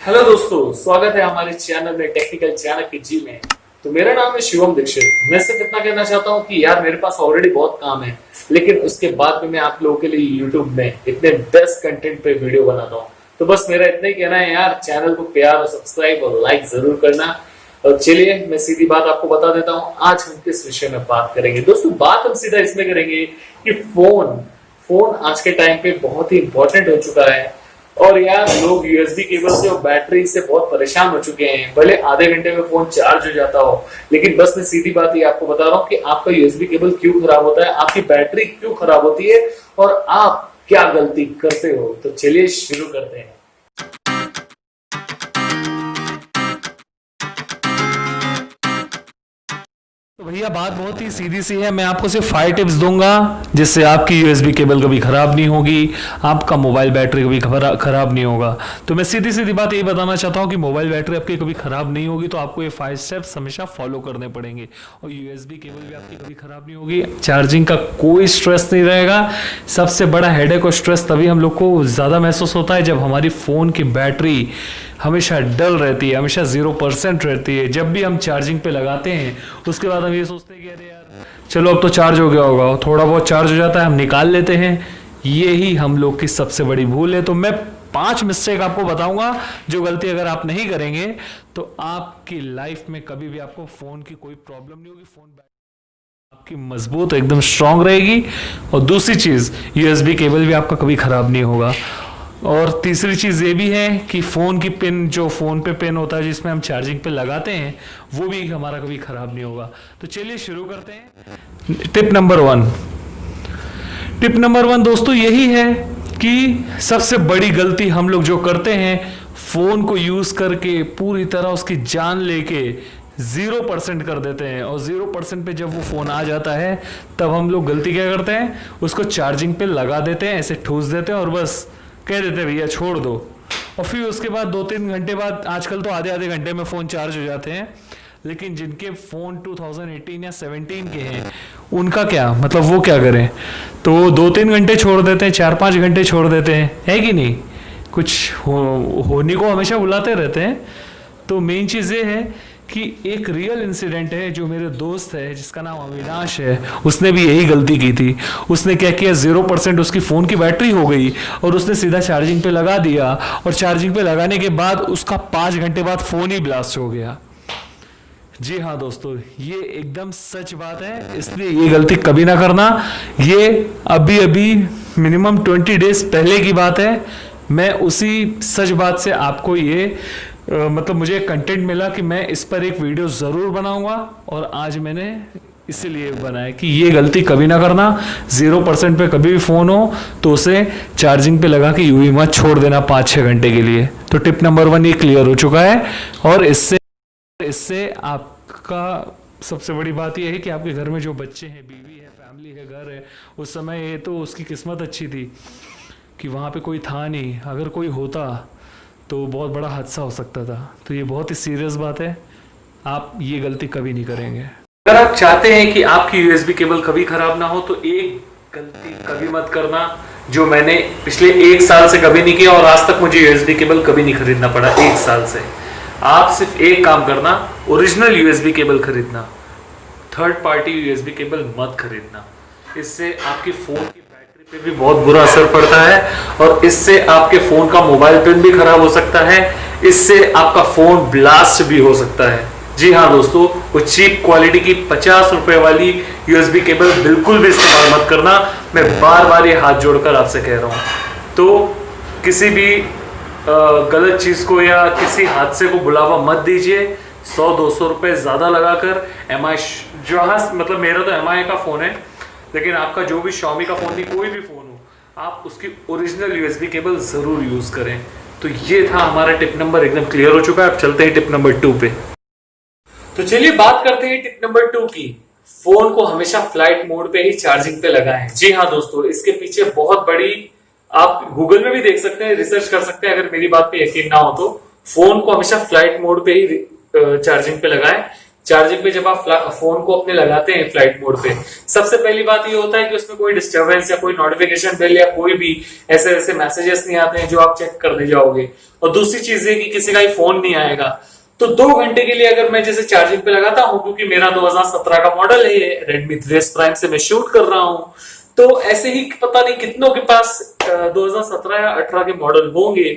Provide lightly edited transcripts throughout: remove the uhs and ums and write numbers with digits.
Hello दोस्तों, स्वागत है हमारे चैनल में टेक्निकल चाणक्य जी में। तो मेरा नाम है शिवम दीक्षित। मैं सिर्फ इतना कहना चाहता हूँ कि यार मेरे पास ऑलरेडी बहुत काम है, लेकिन उसके बाद भी मैं आप लोगों के लिए यूट्यूब में इतने बेस्ट कंटेंट पे वीडियो बनाता हूँ। तो बस मेरा इतना ही कहना है यार, चैनल को प्यार और सब्सक्राइब और लाइक जरूर करना। और चलिए मैं सीधी बात आपको बता देता हूँ, आज हम किस विषय में बात करेंगे। दोस्तों बात हम सीधा इसमें करेंगे कि फोन आज के टाइम पे बहुत ही इंपॉर्टेंट हो चुका है। और यार लोग यूएसबी केबल से और बैटरी से बहुत परेशान हो चुके हैं। भले आधे घंटे में फोन चार्ज हो जाता हो, लेकिन बस मैं सीधी बात ये आपको बता रहा हूँ कि आपका यूएसबी केबल क्यों खराब होता है, आपकी बैटरी क्यों खराब होती है और आप क्या गलती करते हो। तो चलिए शुरू करते हैं। तो भैया बात बहुत ही सीधी सी है। मैं आपको सिर्फ 5 टिप्स दूंगा जिससे आपकी यूएसबी केबल कभी खराब नहीं होगी, आपका मोबाइल बैटरी कभी खराब नहीं होगा। तो मैं सीधी सीधी बात यही बताना चाहता हूँ कि मोबाइल बैटरी आपकी कभी खराब नहीं होगी, तो आपको ये 5 स्टेप्स हमेशा फॉलो करने पड़ेंगे। और यूएसबी केबल भी आपकी कभी खराब नहीं होगी, चार्जिंग का कोई स्ट्रेस नहीं रहेगा। सबसे बड़ा हेडेक और स्ट्रेस तभी हम लोग को ज़्यादा महसूस होता है जब हमारी फ़ोन की बैटरी हमेशा डल रहती है, हमेशा 0% रहती है। जब भी हम चार्जिंग पे लगाते हैं उसके बाद हम ये सोचते हैं कि अरे यार चलो अब तो चार्ज हो गया होगा, थोड़ा बहुत चार्ज हो जाता है, हम निकाल लेते हैं। ये ही हम लोग की सबसे बड़ी भूल है। तो मैं 5 मिस्टेक आपको बताऊंगा, जो गलती अगर आप नहीं करेंगे तो आपकी लाइफ में कभी भी आपको फ़ोन की कोई प्रॉब्लम नहीं होगी, फ़ोन आपकी मजबूत एकदम स्ट्रांग रहेगी। और दूसरी चीज़, यूएसबी केबल भी आपका कभी ख़राब नहीं होगा। और तीसरी चीज़ ये भी है कि फ़ोन की पिन, जो फ़ोन पे पिन होता है जिसमें हम चार्जिंग पे लगाते हैं, वो भी हमारा कभी ख़राब नहीं होगा। तो चलिए शुरू करते हैं। टिप नंबर 1 दोस्तों यही है कि सबसे बड़ी गलती हम लोग जो करते हैं, फ़ोन को यूज़ करके पूरी तरह उसकी जान लेके 0% कर देते हैं। और 0% पे जब वो फ़ोन आ जाता है तब हम लोग गलती क्या करते हैं, उसको चार्जिंग पे लगा देते हैं, ऐसे ठूस देते हैं और बस कह देते हैं भैया छोड़ दो। और फिर उसके बाद 2-3 घंटे बाद, आजकल तो आधे घंटे में फ़ोन चार्ज हो जाते हैं, लेकिन जिनके फ़ोन 2018 या 17 के हैं उनका क्या, मतलब वो क्या करें। तो 2-3 घंटे छोड़ देते हैं, 4-5 घंटे छोड़ देते हैं, है कि नहीं। कुछ होने को हमेशा बुलाते रहते हैं। तो मेन चीज़ ये है कि एक रियल इंसिडेंट है, जो मेरे दोस्त है जिसका नाम अविनाश है, उसने भी यही गलती की थी। उसने क्या किया, 0% उसकी फ़ोन की बैटरी हो गई और उसने सीधा चार्जिंग पे लगा दिया। और चार्जिंग पे लगाने के बाद उसका 5 घंटे बाद फ़ोन ही ब्लास्ट हो गया। जी हाँ दोस्तों, ये एकदम सच बात है, इसलिए ये गलती कभी ना करना। ये अभी अभी मिनिमम 20 डेज पहले की बात है। मैं उसी सच बात से आपको ये मतलब मुझे कंटेंट मिला कि मैं इस पर एक वीडियो ज़रूर बनाऊंगा, और आज मैंने इसीलिए बनाया कि ये गलती कभी ना करना। 0% पे कभी भी फ़ोन हो तो उसे चार्जिंग पे लगा के यूं ही मत छोड़ देना 5-6 घंटे के लिए। तो टिप नंबर 1 ये क्लियर हो चुका है। और इससे आपका सबसे बड़ी बात यह है कि आपके घर में जो बच्चे हैं, बीवी है, फैमिली है, घर है, उस समय ये तो उसकी किस्मत अच्छी थी कि वहाँ पे कोई था नहीं। अगर कोई होता तो बहुत बड़ा हादसा हो सकता था। तो ये बहुत ही सीरियस बात है, आप ये गलती कभी नहीं करेंगे। अगर आप चाहते हैं कि आपकी यूएसबी केबल कभी खराब ना हो, तो एक गलती कभी मत करना जो मैंने पिछले 1 साल से कभी नहीं किया, और आज तक मुझे यूएसबी केबल कभी नहीं खरीदना पड़ा 1 साल से। आप सिर्फ एक काम करना, ओरिजिनल यूएसबी केबल खरीदना, थर्ड पार्टी यूएसबी केबल मत खरीदना। इससे आपकी फ़ोन की पे भी बहुत बुरा असर पड़ता है, और इससे आपके फ़ोन का मोबाइल पिन भी खराब हो सकता है, इससे आपका फ़ोन ब्लास्ट भी हो सकता है। जी हाँ दोस्तों, वो चीप क्वालिटी की 50 रुपए वाली यूएसबी केबल बिल्कुल भी इस्तेमाल मत करना। मैं बार बार ये हाथ जोड़कर आपसे कह रहा हूँ। तो किसी भी गलत चीज़ को या किसी हादसे को बुलावा मत दीजिए। 100-200 रुपये ज़्यादा लगाकर MI, जहाँ मतलब मेरा तो MI का फ़ोन है, लेकिन आपका जो भी Xiaomi का फ़ोन नहीं, कोई भी फ़ोन हो, आप उसकी ओरिजिनल यूएसबी केबल ज़रूर यूज़ करें। तो ये था हमारा टिप नंबर, एकदम क्लियर हो चुका है। अब चलते हैं टिप नंबर 2 पे। तो चलिए बात करते हैं टिप नंबर 2 की। फ़ोन को हमेशा फ्लाइट मोड पे ही चार्जिंग पे लगाएं। जी हाँ दोस्तों, इसके पीछे बहुत बड़ी, आप गूगल में भी देख सकते हैं, रिसर्च कर सकते हैं। अगर मेरी बात पे यकीन ना हो तो फ़ोन को हमेशा फ्लाइट मोड पे ही चार्जिंग पे लगाएं। चार्जिंग पे जब आप फोन को अपने लगाते हैं फ्लाइट मोड पे, सबसे पहली बात ये होता है कि उसमें कोई डिस्टरबेंस या कोई नोटिफिकेशन बेल या कोई भी ऐसे ऐसे मैसेजेस नहीं आते हैं जो आप चेक करने जाओगे। और दूसरी चीज है कि किसी का ही फोन नहीं आएगा। तो 2 घंटे के लिए अगर मैं जैसे चार्जिंग पे लगाता हूँ, क्योंकि मेरा 2017 का मॉडल है ये, Redmi 3S Prime से मैं शूट कर रहा हूँ, तो ऐसे ही पता नहीं कितनों के पास 2017 या 18 के मॉडल होंगे।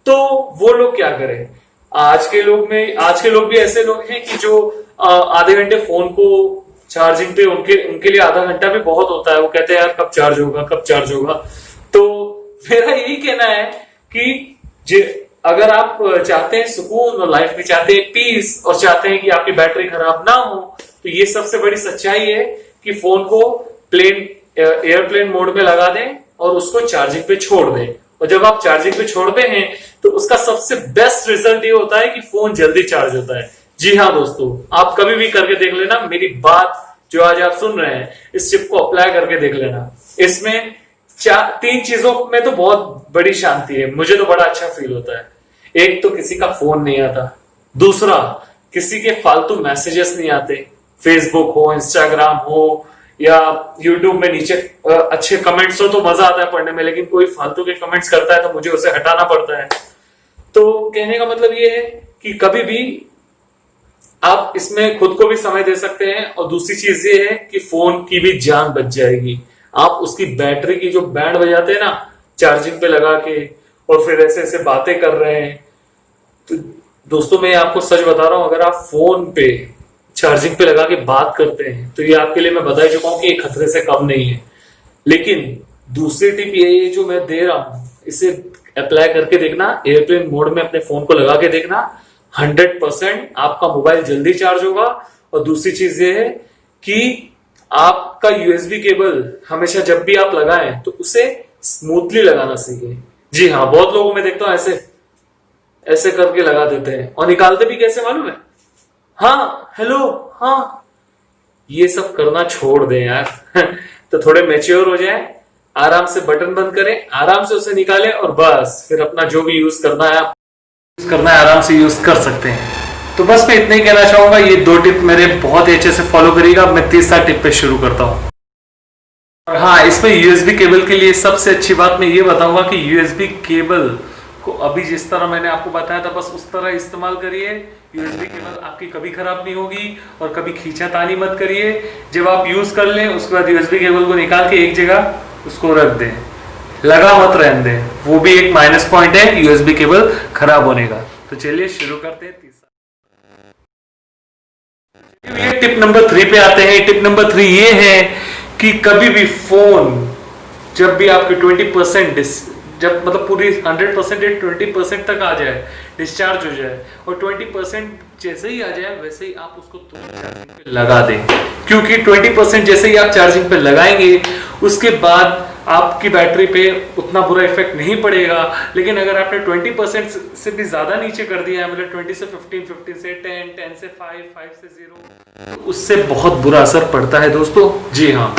तो वो लोग क्या करें, आज के लोग भी ऐसे लोग हैं कि जो आधे घंटे फोन को चार्जिंग पे, उनके लिए आधा घंटा भी बहुत होता है। वो कहते हैं यार कब चार्ज होगा, कब चार्ज होगा। तो मेरा यही कहना है कि अगर आप चाहते हैं सुकून और लाइफ में चाहते हैं पीस और चाहते हैं कि आपकी बैटरी खराब ना हो, तो ये सबसे बड़ी सच्चाई है कि फोन को एयरप्लेन मोड में लगा दें और उसको चार्जिंग पे छोड़ दें। और जब आप चार्जिंग पे छोड़ते हैं तो उसका सबसे बेस्ट रिजल्ट ये होता है कि फोन जल्दी चार्ज होता है। जी हाँ दोस्तों, आप कभी भी करके देख लेना, मेरी बात जो आज आप सुन रहे हैं इस टिप को अप्लाई करके देख लेना। इसमें 3 चीजों में तो बहुत बड़ी शांति है, मुझे तो बड़ा अच्छा फील होता है। एक तो किसी का फोन नहीं आता, दूसरा किसी के फालतू मैसेजेस नहीं आते, फेसबुक हो, इंस्टाग्राम हो या यूट्यूब में नीचे अच्छे कमेंट्स हो तो मजा आता है पढ़ने में, लेकिन कोई फालतू के कमेंट्स करता है तो मुझे उसे हटाना पड़ता है। तो कहने का मतलब ये है कि कभी भी आप इसमें खुद को भी समय दे सकते हैं, और दूसरी चीज ये है कि फोन की भी जान बच जाएगी। आप उसकी बैटरी की जो बैंड बजाते हैं ना चार्जिंग पे लगा के, और फिर ऐसे ऐसे बातें कर रहे हैं, तो दोस्तों मैं आपको सच बता रहा हूं, अगर आप फोन पे चार्जिंग पे लगा के बात करते हैं तो ये आपके लिए मैं बता चुका हूं कि ये खतरे से कम नहीं है। लेकिन दूसरी टिप ये है जो मैं दे रहा हूं, इसे अप्लाई करके देखना, एयरप्लेन मोड में अपने फोन को लगा के देखना, 100% आपका मोबाइल जल्दी चार्ज होगा। और दूसरी चीज ये है कि आपका यूएसबी केबल हमेशा जब भी आप लगाएं तो उसे स्मूथली लगाना सीखें। जी हाँ, बहुत लोगों में देखता हूं ऐसे ऐसे करके लगा देते हैं, और निकालते भी कैसे मालूम है? हाँ हेलो हाँ, ये सब करना छोड़ दें यार। तो थोड़े मैच्योर हो जाए, आराम से बटन बंद करें, आराम से उसे निकालें, और बस फिर अपना जो भी यूज करना है आराम से यूज कर सकते हैं। तो बस मैं इतना ही कहना चाहूंगा, ये 2 टिप मेरे बहुत ही अच्छे से फॉलो करिएगा। मैं तीसरा टिप पे शुरू करता हूँ। और हाँ, इसमें यूएसबी केबल के लिए सबसे अच्छी बात मैं ये बताऊंगा कि यूएसबी केबल को अभी जिस तरह मैंने आपको बताया था बस उस तरह इस्तेमाल करिए। यूएसबी केबल आपकी कभी खराब नहीं होगी, और कभी खींचातानी मत करिए। जब आप यूज कर लें उसके बाद यूएसबी केबल को निकाल के एक जगह उसको रख दें, लगा मत रहने दें, वो भी एक माइनस पॉइंट है यूएसबी केबल खराब होने का। तो चलिए शुरू करते हैं तीसरा। टिप नंबर 3 पे आते हैं। टिप नंबर 3 ये है कि कभी भी फोन जब भी आपके 20% जब मतलब पूरी 100% 20% तक आ जाए, डिस्चार्ज हो जाए, और 20% जैसे ही आ जाए वैसे ही आप उसको तुरंत चार्जिंग पे लगा दें। क्योंकि 20% जैसे ही आप चार्जिंग पे लगाएंगे उसके बाद आपकी बैटरी पे उतना बुरा इफेक्ट नहीं पड़ेगा। लेकिन अगर आपने 20% से भी ज्यादा नीचे कर दिया है, मतलब 20 से 15, 15 से 10, 10 से 5, 5 से 0, तो उससे बहुत बुरा असर पड़ता है दोस्तों। जी हाँ,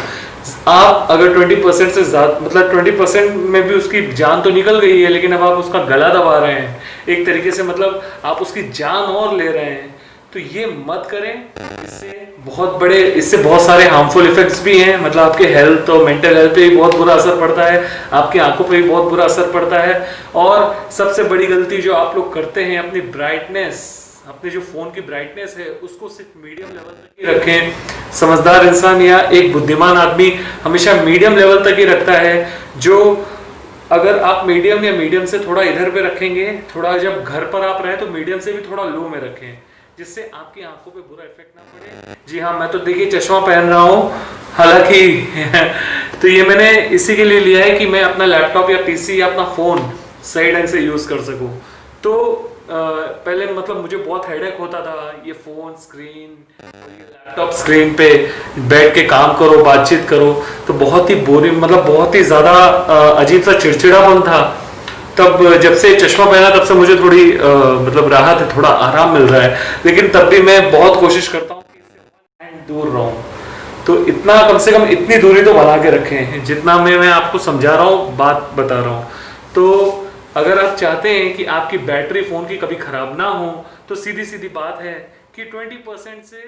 आप अगर 20% से ज्यादा, मतलब 20% में भी उसकी जान तो निकल गई है, लेकिन अब आप उसका गला दबा रहे हैं एक तरीके से, मतलब आप उसकी जान और ले रहे हैं, तो ये मत करें। इससे बहुत सारे हार्मफुल इफेक्ट्स भी हैं, मतलब आपके हेल्थ और मेंटल हेल्थ पे भी बहुत बुरा असर पड़ता है, आपकी आंखों पे भी बहुत बुरा असर पड़ता है। और सबसे बड़ी गलती जो आप लोग करते हैं, अपनी ब्राइटनेस, अपने जो फोन की ब्राइटनेस है उसको सिर्फ मीडियम लेवल तक ही रखें। समझदार इंसान या एक बुद्धिमान आदमी हमेशा मीडियम लेवल तक ही रखता है। जो अगर आप मीडियम या मीडियम से थोड़ा इधर पे रखेंगे, थोड़ा जब घर पर आप रहे तो मीडियम से भी थोड़ा लो में रखें, जिससे आपकी आंखों पे बुरा इफेक्ट ना पड़े। जी हाँ, मैं तो देखिए चश्मा पहन रहा हूँ, हालांकि तो ये मैंने इसी के लिए लिया है कि मैं अपना लैपटॉप या पीसी या अपना फोन सही ढंग से यूज कर सकूं। तो पहले मतलब मुझे बहुत हेडेक होता था, ये फोन स्क्रीन और ये लैपटॉप स्क्रीन पे बैठ के काम करो, बातचीत करो, तो बहुत ही बोरिंग, मतलब बहुत ही ज्यादा अजीब सा चिड़चिड़ापन था। तब जब से चश्मा पहना तब से मुझे थोड़ी मतलब राहत है, थोड़ा आराम मिल रहा है। लेकिन तब भी मैं बहुत कोशिश करता हूँ कि इससे दूर रहूं। तो इतना, कम से कम इतनी दूरी तो बना के रखें जितना मैं आपको समझा रहा हूँ, बात बता रहा हूँ। तो अगर आप चाहते हैं कि आपकी बैटरी फोन की कभी खराब ना हो, तो सीधी सीधी बात है कि 20% से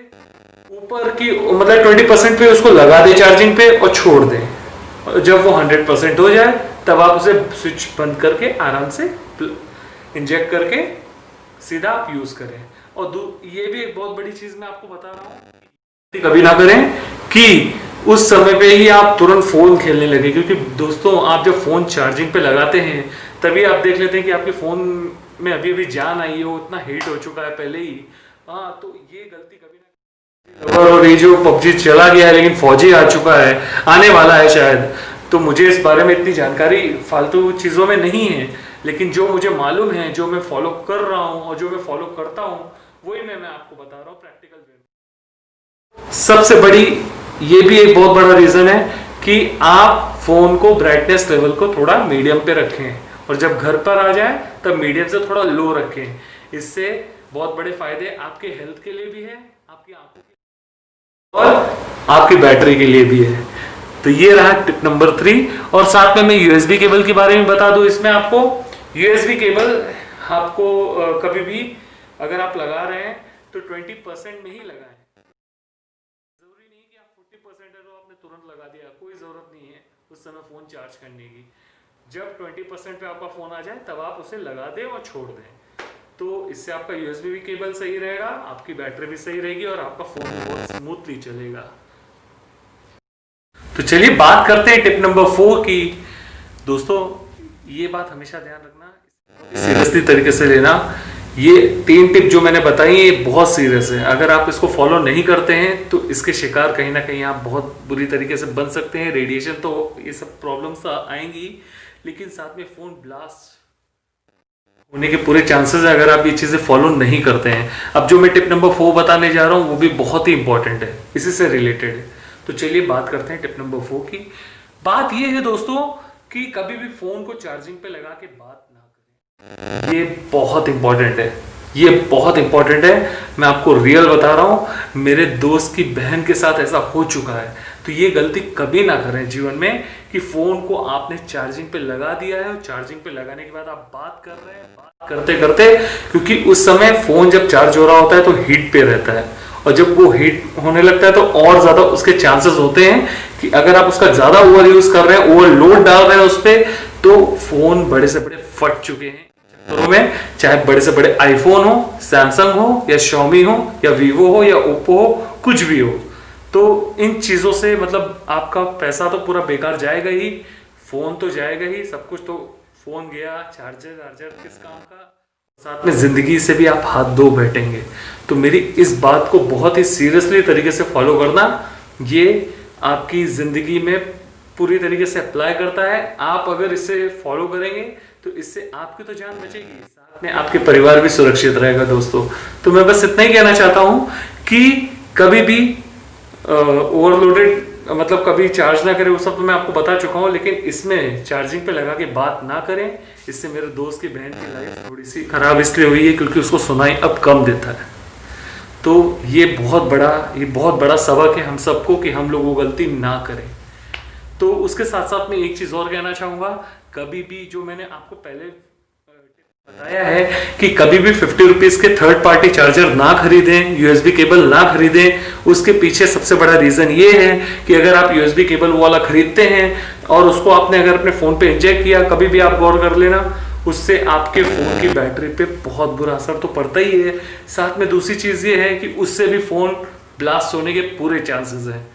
ऊपर की मतलब 20% पे उसको लगा दे चार्जिंग पे और छोड़ दें, और जब वो 100% हो जाए तब आप उसे स्विच बंद करके आराम से इंजेक्ट करके सीधा आप यूज करें। और ये भी एक बहुत बड़ी चीज मैं आपको बता रहा हूँ, कभी ना करें कि उस समय पे ही आप तुरंत फोन खेलने लगे, क्योंकि दोस्तों आप जब फोन चार्जिंग पे लगाते हैं तभी आप देख लेते हैं कि आपके फोन में अभी अभी जान आई हो, उतना हीट हो चुका है पहले ही। हाँ, तो ये गलती कभी ना, और ये जो पबजी चला गया है लेकिन फौजी आ चुका है, आने वाला है शायद, तो मुझे इस बारे में इतनी जानकारी फालतू चीज़ों में नहीं है, लेकिन जो मुझे मालूम है, जो मैं फॉलो कर रहा हूँ और जो मैं फॉलो करता हूँ वही मैं आपको बता रहा हूँ प्रैक्टिकल वे में। सबसे बड़ी ये भी एक बहुत बड़ा रीजन है कि आप फोन को ब्राइटनेस लेवल को थोड़ा मीडियम पे रखें, और जब घर पर आ जाए तब मीडियम से थोड़ा लो रखें। इससे बहुत बड़े फायदे आपके हेल्थ के लिए भी है, आपकी आंखों के और आपकी बैटरी के लिए भी है। तो ये रहा टिप नंबर 3। और साथ में मैं यूएसबी केबल के बारे में बता दूं, इसमें आपको यूएसबी केबल आपको कभी भी अगर आप लगा रहे हैं तो 20% में ही लगाएं। जरूरी नहीं कि आप 40% है तो आपने तुरंत लगा दिया, कोई जरूरत नहीं है उस समय फोन चार्ज करने की। जब 20% पे आपका फोन आ जाए तब आप उसे लगा दें और छोड़ दें, तो इससे आपका यूएसबी भी केबल सही रहेगा, आपकी बैटरी भी सही रहेगी और आपका फोन बहुत स्मूथली चलेगा। तो चलिए बात करते हैं टिप नंबर 4 की। दोस्तों ये बात हमेशा ध्यान रखना, सीरियसली तरीके से लेना। ये 3 टिप जो मैंने बताई ये बहुत सीरियस है, अगर आप इसको फॉलो नहीं करते हैं तो इसके शिकार कहीं ना कहीं आप बहुत बुरी तरीके से बन सकते हैं। रेडिएशन तो ये सब प्रॉब्लम्स आएंगी, लेकिन साथ में फोन ब्लास्ट होने के पूरे चांसेस है अगर आप ये चीजें फॉलो नहीं करते हैं। अब जो मैं टिप नंबर 4 बताने जा रहा हूँ वो भी बहुत ही इंपॉर्टेंट है, इसी से रिलेटेड है। तो चलिए बात करते हैं टिप नंबर 4 की। बात ये है दोस्तों कि कभी भी फोन को चार्जिंग पे लगा के बात ना करें। ये बहुत इंपॉर्टेंट है, ये बहुत इंपॉर्टेंट है। मैं आपको रियल बता रहा हूँ, मेरे दोस्त की बहन के साथ ऐसा हो चुका है। तो ये गलती कभी ना करें जीवन में कि फोन को आपने चार्जिंग पे लगा दिया है और चार्जिंग पे लगाने के बाद आप बात कर रहे हैं, बात करते करते, क्योंकि उस समय फोन जब चार्ज हो रहा होता है तो हीट पे रहता है, और जब वो हीट होने लगता है तो और ज्यादा उसके चांसेस होते हैं कि अगर आप उसका ज्यादा ओवर यूज कर रहे हैं, ओवरलोड डाल रहे हैं उस पर, तो फोन बड़े से बड़े फट चुके हैं में। चाहे बड़े से बड़े आईफोन हो, सैमसंग हो या Xiaomi हो या Vivo हो या Oppo हो, कुछ भी हो, तो इन चीजों से मतलब आपका पैसा तो पूरा बेकार जाएगा ही, फोन तो जाएगा ही, सब कुछ। तो फोन गया, चार्जर किस काम का, साथ में जिंदगी से भी आप हाथ धो बैठेंगे। तो मेरी इस बात को बहुत ही सीरियसली तरीके से फॉलो करना, ये आपकी जिंदगी में पूरी तरीके से अप्लाई करता है। आप अगर इसे फॉलो करेंगे तो इससे आपकी तो जान बचेगी, साथ में आपके परिवार भी सुरक्षित रहेगा दोस्तों। तो मैं बस इतना ही कहना चाहता हूं कि कभी भी ओवरलोडेड मतलब कभी चार्ज ना करें, वो सब तो मैं आपको बता चुका हूं, लेकिन इसमें चार्जिंग पे लगा के बात ना करें। इससे मेरे दोस्त की बहन की लाइफ थोड़ी सी खराब इसलिए हुई है क्योंकि उसको सुनाई अब कम देता है। तो ये बहुत बड़ा सबक है हम सबको कि हम लोग वो गलती ना करें। तो उसके साथ साथ मैं एक चीज और कहना चाहूंगा, कभी भी जो मैंने आपको पहले बताया है कि कभी भी 50 रुपीज के थर्ड पार्टी चार्जर ना खरीदें, यूएसबी केबल ना खरीदें। उसके पीछे सबसे बड़ा रीजन ये है कि अगर आप यूएसबी केबल वाला खरीदते हैं और उसको आपने अगर अपने फोन पे इंजेक्ट किया, कभी भी आप गौर कर लेना, उससे आपके फोन की बैटरी पे बहुत बुरा असर तो पड़ता ही है। साथ में दूसरी चीज ये है कि उससे भी फोन ब्लास्ट होने के पूरे चांसेस हैं।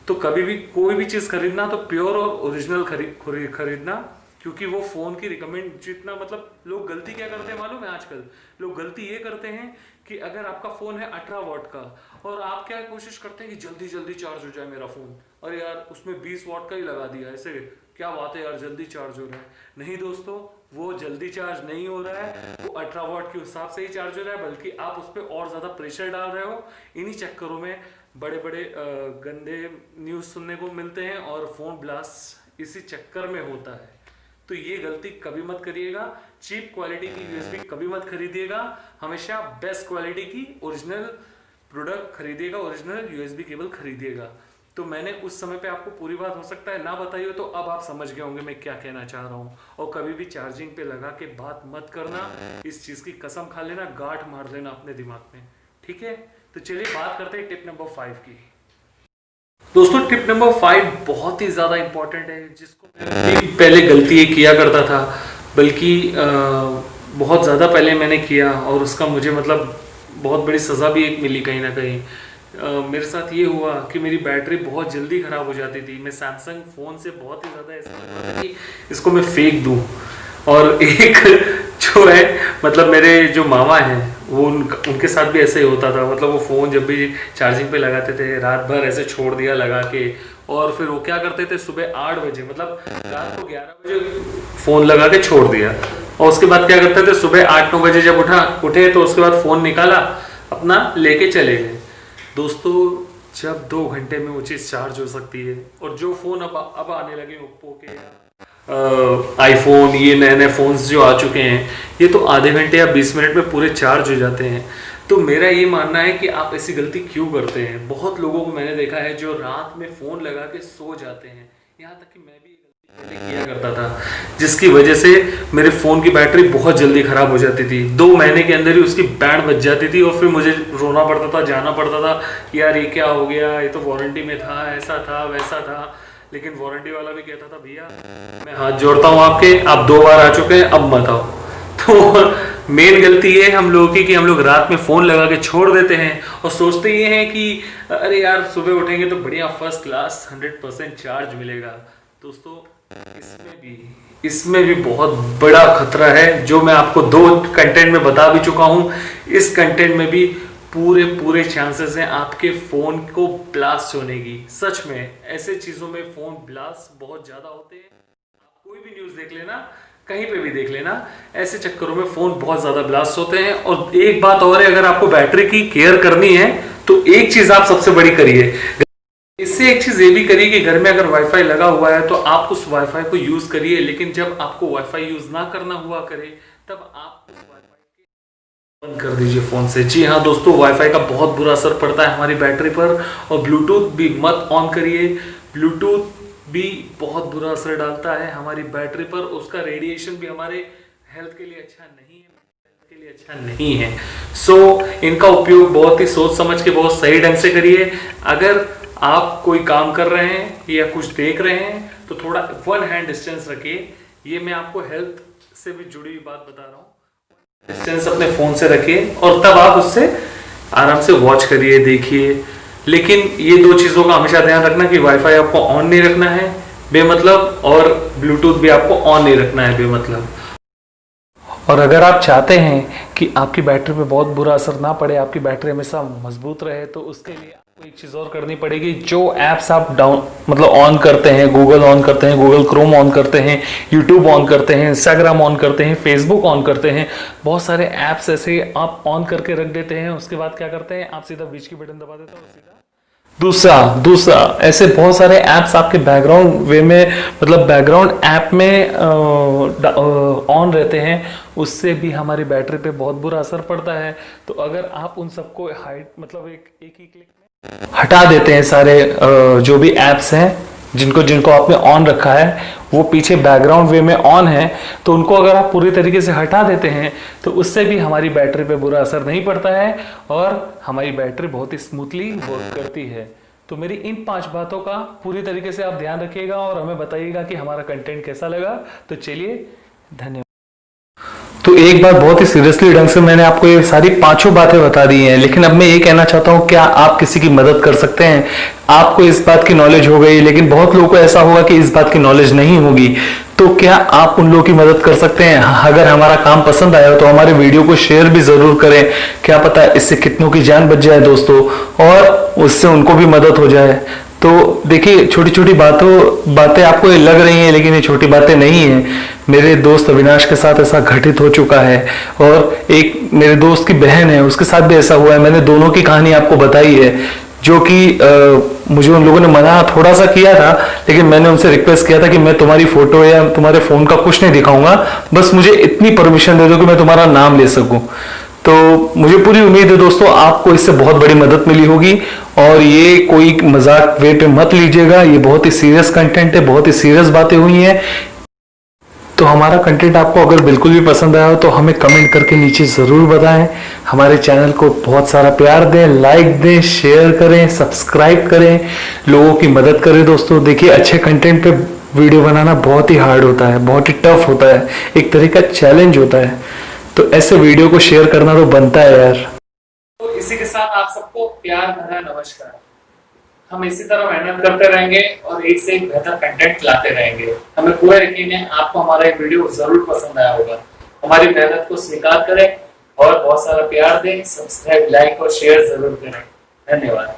तो कभी भी कोई भी चीज खरीदना तो प्योर और ओरिजिनल खरीदना, क्योंकि वो फोन की रिकमेंड जितना मतलब लोग गलती क्या करते हैं मालूम है, आजकल लोग गलती ये करते हैं कि अगर आपका फोन है 18 वॉट का और आप क्या कोशिश करते हैं कि जल्दी जल्दी चार्ज हो जाए मेरा फोन, और यार उसमें 20 वॉट का ही लगा दिया, ऐसे क्या बात है यार जल्दी चार्ज हो रहा है। नहीं दोस्तों, वो जल्दी चार्ज नहीं हो रहा है, वो 18 वॉट के हिसाब से ही चार्ज हो रहा है, बल्कि आप उस पर और ज्यादा प्रेशर डाल रहे हो। इन्हीं चक्करों में बड़े बड़े गंदे न्यूज सुनने को मिलते हैं और फोन ब्लास्ट इसी चक्कर में होता है। तो ये गलती कभी मत करिएगा। चीप क्वालिटी की यूएसबी कभी मत खरीदिएगा, हमेशा बेस्ट क्वालिटी की ओरिजिनल प्रोडक्ट खरीदिएगा, ओरिजिनल यूएसबी केबल खरीदिएगा। तो मैंने उस समय पे आपको पूरी बात हो सकता है ना बताई हो, तो अब आप समझ गए होंगे मैं क्या कहना चाह रहा हूँ। और कभी भी चार्जिंग पे लगा के बात मत करना, इस चीज की कसम खा लेना, गांठ मार लेना अपने दिमाग में, ठीक है। तो चलिए बात करते हैं टिप नंबर 5 की। दोस्तों टिप नंबर 5 बहुत ही ज़्यादा इंपॉर्टेंट है, जिसको मैं भी पहले गलती ये किया करता था, बल्कि बहुत ज़्यादा पहले मैंने किया और उसका मुझे मतलब बहुत बड़ी सज़ा भी एक मिली कहीं ना कहीं। मेरे साथ ये हुआ कि मेरी बैटरी बहुत जल्दी ख़राब हो जाती थी। मैं सैमसंग फ़ोन से बहुत ही ज़्यादा ऐसा लगता था कि इसको मैं फेंक दूँ। और एक जो है मतलब मेरे जो मामा हैं वो उनके साथ भी ऐसे ही होता था। मतलब वो फ़ोन जब भी चार्जिंग पे लगाते थे, रात भर ऐसे छोड़ दिया लगा के, और फिर वो क्या करते थे, सुबह 8 बजे मतलब रात को 11 बजे फ़ोन लगा के छोड़ दिया, और उसके बाद क्या करते थे, सुबह 8-9 बजे जब उठे तो उसके बाद फ़ोन निकाला अपना लेके चले गए। दोस्तों जब 2 घंटे में वो चीज़ चार्ज हो सकती है, और जो फ़ोन अब आने लगे ओप्पो के आईफोन, ये नए नए फ़ोन्स जो आ चुके हैं, ये तो आधे घंटे या 20 मिनट में पूरे चार्ज हो जाते हैं। तो मेरा ये मानना है कि आप ऐसी गलती क्यों करते हैं। बहुत लोगों को मैंने देखा है जो रात में फ़ोन लगा के सो जाते हैं, यहाँ तक कि मैं भी ये गलती पहले किया करता था, जिसकी वजह से मेरे फ़ोन की बैटरी बहुत जल्दी ख़राब हो जाती थी। 2 महीने के अंदर ही उसकी बैंड बज जाती थी, और फिर मुझे रोना पड़ता था, जाना पड़ता था कि यार ये क्या हो गया, ये तो वारंटी में था, ऐसा था वैसा था। लेकिन वारंटी वाला भी कहता था भैया मैं हाथ जोड़ता हूँ आपके, आप 2 बार आ चुके हैं, अब मत आओ। तो मेन गलती ये है हम लोगों की कि हम लोग रात में फ़ोन लगा के छोड़ देते हैं और सोचते ये हैं कि अरे यार सुबह उठेंगे तो बढ़िया फर्स्ट क्लास 100% चार्ज मिलेगा। दोस्तों इसमें भी बहुत बड़ा खतरा है, जो मैं आपको 2 कंटेंट में बता भी चुका हूँ। इस कंटेंट में भी पूरे चांसेस हैं आपके फ़ोन को ब्लास्ट होने की। सच में ऐसे चीज़ों में फ़ोन ब्लास्ट बहुत ज़्यादा होते हैं। आप कोई भी न्यूज़ देख लेना, कहीं पे भी देख लेना, ऐसे चक्करों में फ़ोन बहुत ज़्यादा ब्लास्ट होते हैं। और एक बात और है, अगर आपको बैटरी की केयर करनी है तो एक चीज़ आप सबसे बड़ी करिए, इससे एक चीज़ ये भी करिए कि घर में अगर वाईफाई लगा हुआ है तो आप उस वाईफाई को यूज़ करिए, लेकिन जब आपको वाईफाई यूज़ ना करना हुआ करे तब आप उस बंद कर दीजिए फ़ोन से। जी हाँ दोस्तों, वाईफाई का बहुत बुरा असर पड़ता है हमारी बैटरी पर। और ब्लूटूथ भी मत ऑन करिए, ब्लूटूथ भी बहुत बुरा असर डालता है हमारी बैटरी पर। उसका रेडिएशन भी हमारे हेल्थ के लिए अच्छा नहीं है, सो इनका उपयोग बहुत ही सोच समझ के बहुत सही ढंग से करिए। अगर आप कोई काम कर रहे हैं या कुछ देख रहे हैं तो थोड़ा 1 हैंड डिस्टेंस रखिए। ये मैं आपको हेल्थ से भी जुड़ी हुई बात बता रहा हूँ। डिस्टेंस अपने फ़ोन से रखिए और तब आप उससे आराम से वॉच करिए, देखिए। लेकिन ये 2 चीज़ों का हमेशा ध्यान रखना कि वाईफाई आपको ऑन नहीं रखना है बेमतलब, और ब्लूटूथ भी आपको ऑन नहीं रखना है बेमतलब। और अगर आप चाहते हैं कि आपकी बैटरी पे बहुत बुरा असर ना पड़े, आपकी बैटरी हमेशा मजबूत रहे, तो उसके लिए आपको एक चीज़ और करनी पड़ेगी। जो ऐप्स आप ऑन करते हैं, गूगल ऑन करते हैं, गूगल क्रोम ऑन करते हैं, यूट्यूब ऑन करते हैं, इंस्टाग्राम ऑन करते हैं, फेसबुक ऑन करते हैं, बहुत सारे ऐप्स ऐसे आप ऑन करके रख देते हैं। उसके बाद क्या करते हैं, आप सीधा बीच की बटन दबा देते हैं, दूसरा ऐसे बहुत सारे ऐप्स आपके बैकग्राउंड वे में मतलब बैकग्राउंड ऐप में ऑन रहते हैं, उससे भी हमारी बैटरी पे बहुत बुरा असर पड़ता है। तो अगर आप उन सबको हाइड मतलब एक ही क्लिक में हटा देते हैं, सारे जो भी ऐप्स हैं जिनको आपने ऑन रखा है वो पीछे बैकग्राउंड वे में ऑन है, तो उनको अगर आप पूरी तरीके से हटा देते हैं तो उससे भी हमारी बैटरी पे बुरा असर नहीं पड़ता है और हमारी बैटरी बहुत ही स्मूथली वर्क करती है। तो मेरी इन 5 बातों का पूरी तरीके से आप ध्यान रखिएगा और हमें बताइएगा कि हमारा कंटेंट कैसा लगा। तो चलिए, धन्यवाद। तो एक बार बहुत ही सीरियसली ढंग से मैंने आपको ये सारी 5 बातें बता दी हैं, लेकिन अब मैं ये कहना चाहता हूँ, क्या आप किसी की मदद कर सकते हैं? आपको इस बात की नॉलेज हो गई, लेकिन बहुत लोगों को ऐसा होगा कि इस बात की नॉलेज नहीं होगी, तो क्या आप उन लोगों की मदद कर सकते हैं? अगर हमारा काम पसंद आया तो हमारे वीडियो को शेयर भी जरूर करें, क्या पता इससे कितनों की जान बच जाए दोस्तों, और उससे उनको भी मदद हो जाए। तो देखिए, छोटी छोटी बातें आपको ये लग रही हैं, लेकिन ये छोटी बातें नहीं हैं। मेरे दोस्त अविनाश के साथ ऐसा घटित हो चुका है, और एक मेरे दोस्त की बहन है, उसके साथ भी ऐसा हुआ है। मैंने दोनों की कहानी आपको बताई है, जो कि मुझे उन लोगों ने मना थोड़ा सा किया था, लेकिन मैंने उनसे रिक्वेस्ट किया था कि मैं तुम्हारी फोटो या तुम्हारे फोन का कुछ नहीं दिखाऊंगा, बस मुझे इतनी परमिशन दे दो कि मैं तुम्हारा नाम ले सकूं। तो मुझे पूरी उम्मीद है दोस्तों, आपको इससे बहुत बड़ी मदद मिली होगी, और ये कोई मजाक वे पे मत लीजिएगा, ये बहुत ही सीरियस कंटेंट है, बहुत ही सीरियस बातें हुई हैं। तो हमारा कंटेंट आपको अगर बिल्कुल भी पसंद आया हो तो हमें कमेंट करके नीचे ज़रूर बताएं। हमारे चैनल को बहुत सारा प्यार दें, लाइक दें, शेयर करें, सब्सक्राइब करें, लोगों की मदद करें। दोस्तों देखिए, अच्छे कंटेंट पे वीडियो बनाना बहुत ही हार्ड होता है, बहुत ही टफ होता है, एक तरह का चैलेंज होता है। तो ऐसे वीडियो को शेयर करना तो बनता है यार। तो इसी के साथ आप सबको प्यार भरा नमस्कार। हम इसी तरह मेहनत करते रहेंगे और एक से एक बेहतर कंटेंट लाते रहेंगे। हमें पूरा यकीन है आपको हमारा ये वीडियो जरूर पसंद आया होगा। हमारी मेहनत को स्वीकार करें और बहुत सारा प्यार दें, सब्सक्राइब, लाइक और शेयर जरूर करें। धन्यवाद।